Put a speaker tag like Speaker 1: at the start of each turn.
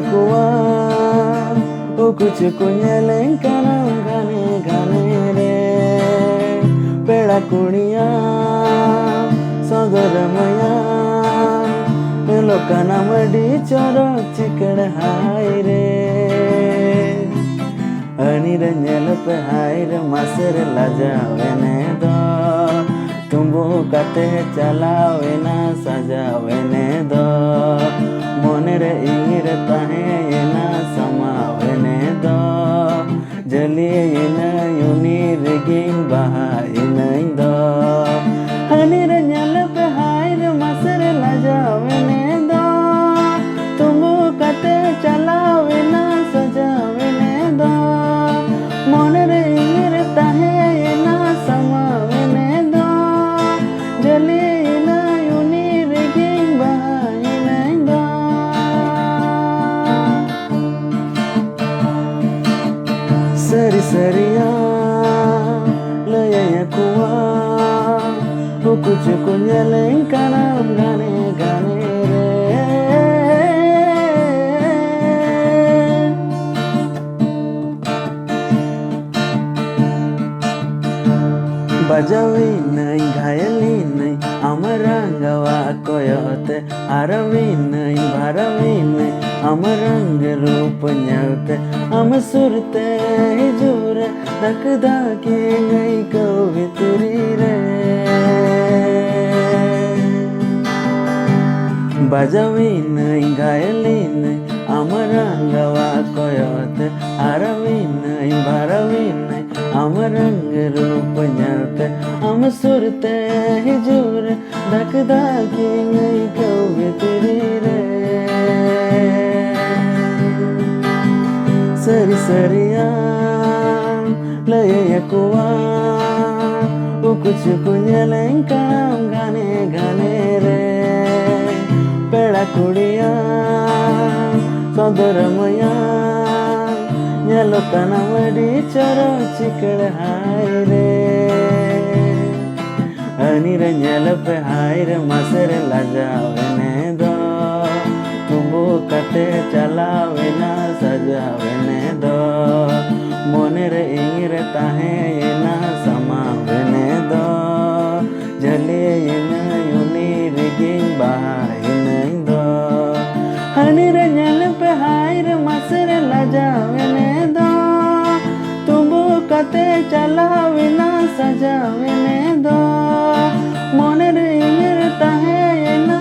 Speaker 1: kuwa ukuchu kunyeleng kanam gane gane re peda kudiya sodoramaya lokana madi chorok chikad hai re anira nyelpe hai re maser lajawe ne do tumbu kate chalawe na sajawe ne do monere ingire tahe na samawe ne do jaliye na yuni regin bahai nain do anira nyelpe hai re maser lajawe ne do tumbu kate chalawe na sajawe ne do monere ingire tahe na samawe ne do jaliye na yuni regin bahai nain do sari sariya layaya kuwa ukuchu kunyeleng kanam gane gane re bajawi nai ghayali nai amarangwa koyote aravi nai bharavi nai amarang roop nyaute amsurte hijure dakda ke ngai kavitri re bajavi nai ghayali nai amarangwa koyote aravi nai bharavi nai amarang roop nyaute amsurte hijure dakda ke ngai kavitri re sari sariya layaya kuwa ukuchu kunyeleng kanam gane gane re peda kudiya sodoramaya nyelokana madi chorok chikad hai re anira nyelpe hai re maser lajawe ne do tumbu kate chalawe na sajawe ne do monere ingire tahe na samawe ne do jaliye na yuni regin bahai nain do anira nyelpe hai re maser lajawe ne do tumbu kate chalawe na sajawe ne do monere ingire tahe na